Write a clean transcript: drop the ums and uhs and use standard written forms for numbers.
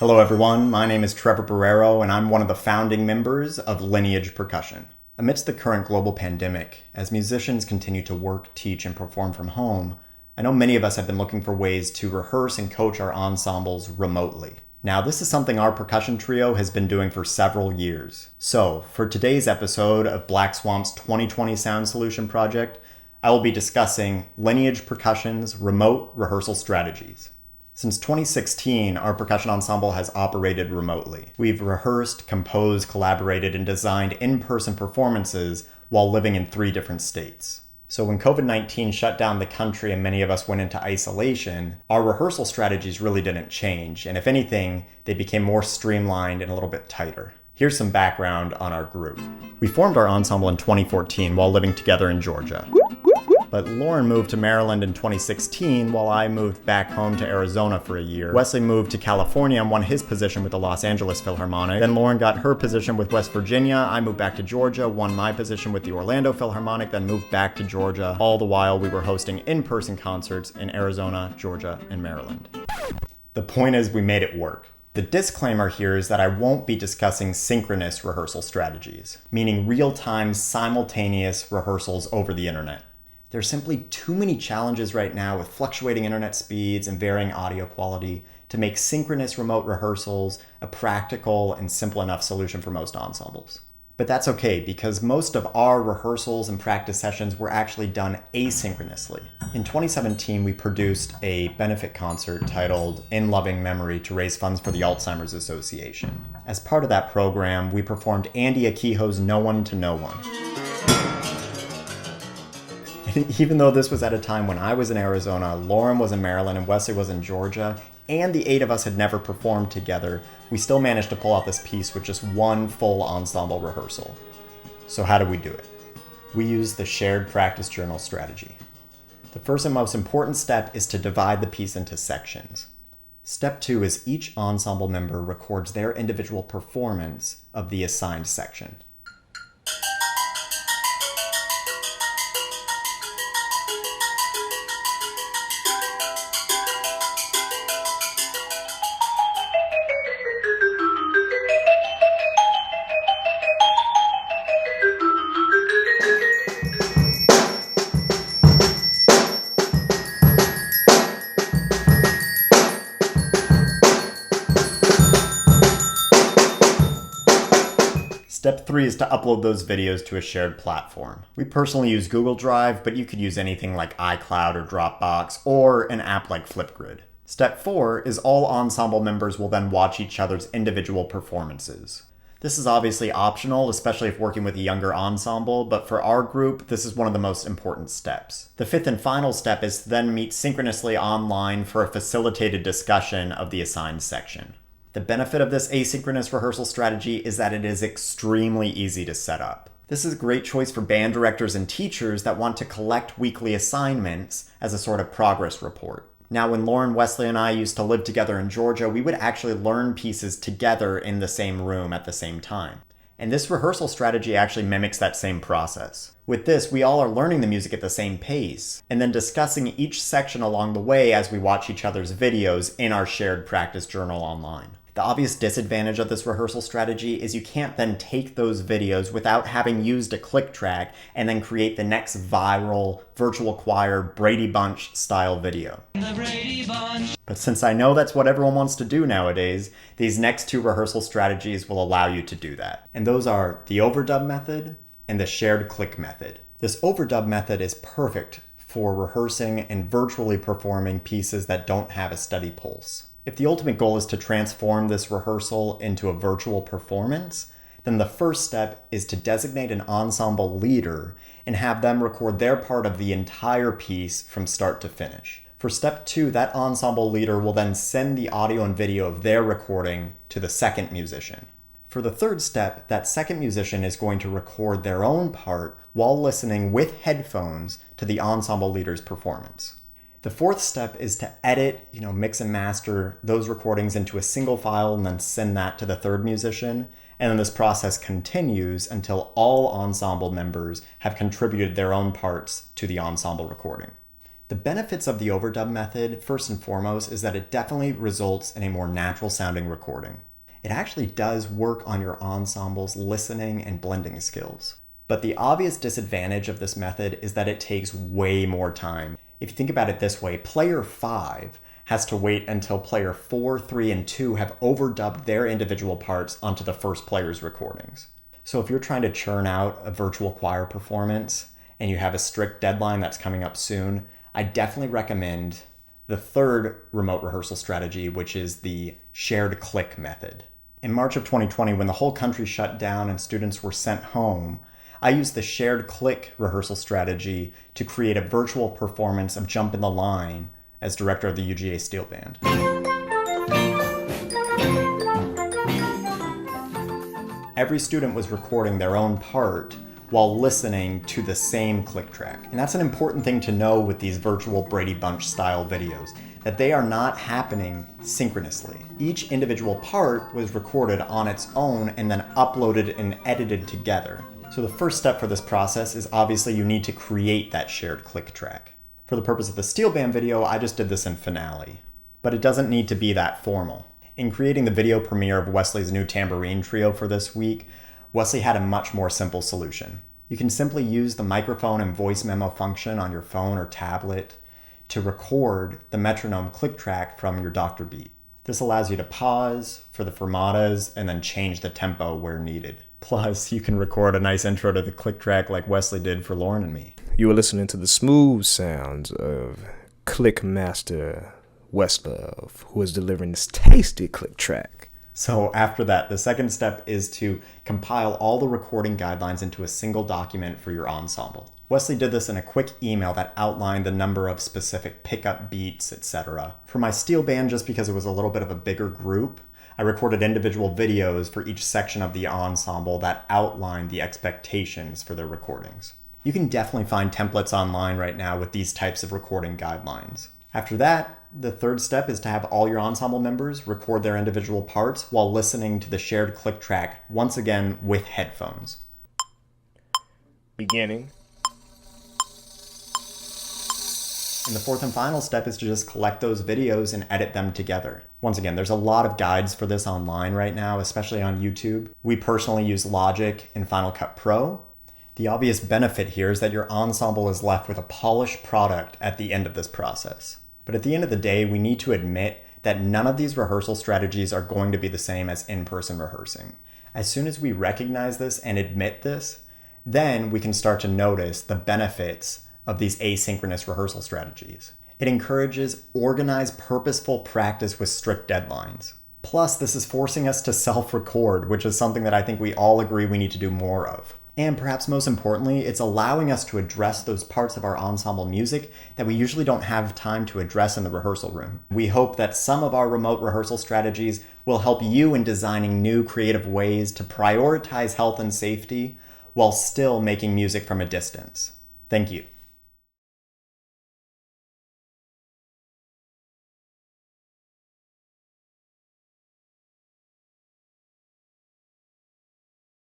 Hello everyone, my name is Trevor Barroero and I'm one of the founding members of Lineage Percussion. Amidst the current global pandemic, as musicians continue to work, teach, and perform from home, I know many of us have been looking for ways to rehearse and coach our ensembles remotely. Now, this is something our percussion trio has been doing for several years. So, for today's episode of Black Swamp's 2020 Sound Solution Project, I will be discussing Lineage Percussion's remote rehearsal strategies. Since 2016, our percussion ensemble has operated remotely. We've rehearsed, composed, collaborated, and designed in-person performances while living in 3 different states. So when COVID-19 shut down the country and many of us went into isolation, our rehearsal strategies really didn't change, and if anything, they became more streamlined and a little bit tighter. Here's some background on our group. We formed our ensemble in 2014 while living together in Georgia. But Lauren moved to Maryland in 2016 while I moved back home to Arizona for a year. Wesley moved to California and won his position with the Los Angeles Philharmonic. Then Lauren got her position with West Virginia. I moved back to Georgia, won my position with the Orlando Philharmonic, then moved back to Georgia. All the while we were hosting in-person concerts in Arizona, Georgia, and Maryland. The point is we made it work. The disclaimer here is that I won't be discussing synchronous rehearsal strategies, meaning real-time simultaneous rehearsals over the internet. There's simply too many challenges right now with fluctuating internet speeds and varying audio quality to make synchronous remote rehearsals a practical and simple enough solution for most ensembles. But that's okay, because most of our rehearsals and practice sessions were actually done asynchronously. In 2017, we produced a benefit concert titled In Loving Memory to raise funds for the Alzheimer's Association. As part of that program, we performed Andy Akiho's No One to No One. Even though this was at a time when I was in Arizona, Lauren was in Maryland, and Wesley was in Georgia, and the 8 of us had never performed together, we still managed to pull off this piece with just one full ensemble rehearsal. So how did we do it? We used the shared practice journal strategy. The first and most important step is to divide the piece into sections. Step 2 is each ensemble member records their individual performance of the assigned section. Step 3 is to upload those videos to a shared platform. We personally use Google Drive, but you could use anything like iCloud or Dropbox, or an app like Flipgrid. Step 4 is all ensemble members will then watch each other's individual performances. This is obviously optional, especially if working with a younger ensemble, but for our group, this is one of the most important steps. The 5th and final step is to then meet synchronously online for a facilitated discussion of the assigned section. The benefit of this asynchronous rehearsal strategy is that it is extremely easy to set up. This is a great choice for band directors and teachers that want to collect weekly assignments as a sort of progress report. Now, when Lauren, Wesley, and I used to live together in Georgia, we would actually learn pieces together in the same room at the same time. And this rehearsal strategy actually mimics that same process. With this, we all are learning the music at the same pace, and then discussing each section along the way as we watch each other's videos in our shared practice journal online. The obvious disadvantage of this rehearsal strategy is you can't then take those videos without having used a click track and then create the next viral virtual choir Brady Bunch style video. But since I know that's what everyone wants to do nowadays, these next 2 rehearsal strategies will allow you to do that. And those are the overdub method and the shared click method. This overdub method is perfect for rehearsing and virtually performing pieces that don't have a steady pulse. If the ultimate goal is to transform this rehearsal into a virtual performance, then the first step is to designate an ensemble leader and have them record their part of the entire piece from start to finish. For step 2, that ensemble leader will then send the audio and video of their recording to the second musician. For the third step, that second musician is going to record their own part while listening with headphones to the ensemble leader's performance. The 4th step is to edit, mix and master those recordings into a single file and then send that to the third musician. And then this process continues until all ensemble members have contributed their own parts to the ensemble recording. The benefits of the overdub method, first and foremost, is that it definitely results in a more natural sounding recording. It actually does work on your ensemble's listening and blending skills. But the obvious disadvantage of this method is that it takes way more time. If you think about it this way, player 5 has to wait until player 4, 3, and 2 have overdubbed their individual parts onto the first player's recordings. So if you're trying to churn out a virtual choir performance and you have a strict deadline that's coming up soon, I definitely recommend the third remote rehearsal strategy, which is the shared click method. In March of 2020, when the whole country shut down and students were sent home, I used the shared click rehearsal strategy to create a virtual performance of Jump in the Line as director of the UGA Steel Band. Every student was recording their own part while listening to the same click track. And that's an important thing to know with these virtual Brady Bunch style videos, that they are not happening synchronously. Each individual part was recorded on its own and then uploaded and edited together. So the first step for this process is obviously you need to create that shared click track. For the purpose of the steel band video, I just did this in Finale, but it doesn't need to be that formal. In creating the video premiere of Wesley's new tambourine trio for this week, Wesley had a much more simple solution. You can simply use the microphone and voice memo function on your phone or tablet to record the metronome click track from your Dr. beat. This allows you to pause for the fermatas and then change the tempo where needed. Plus, you can record a nice intro to the click track like Wesley did for Lauren and me. You are listening to the smooth sounds of click master Westlove, who is delivering this tasty click track. So after that, the second step is to compile all the recording guidelines into a single document for your ensemble. Wesley did this in a quick email that outlined the number of specific pickup beats, etc. For my steel band, just because it was a little bit of a bigger group, I recorded individual videos for each section of the ensemble that outlined the expectations for their recordings. You can definitely find templates online right now with these types of recording guidelines. After that, the third step is to have all your ensemble members record their individual parts while listening to the shared click track, once again with headphones. Beginning. And the fourth and final step is to just collect those videos and edit them together. Once again, there's a lot of guides for this online right now, especially on YouTube. We personally use Logic and Final Cut Pro. The obvious benefit here is that your ensemble is left with a polished product at the end of this process. But at the end of the day, we need to admit that none of these rehearsal strategies are going to be the same as in-person rehearsing. As soon as we recognize this and admit this, then we can start to notice the benefits of these asynchronous rehearsal strategies. It encourages organized, purposeful practice with strict deadlines. Plus, this is forcing us to self-record, which is something that I think we all agree we need to do more of. And perhaps most importantly, it's allowing us to address those parts of our ensemble music that we usually don't have time to address in the rehearsal room. We hope that some of our remote rehearsal strategies will help you in designing new creative ways to prioritize health and safety while still making music from a distance. Thank you.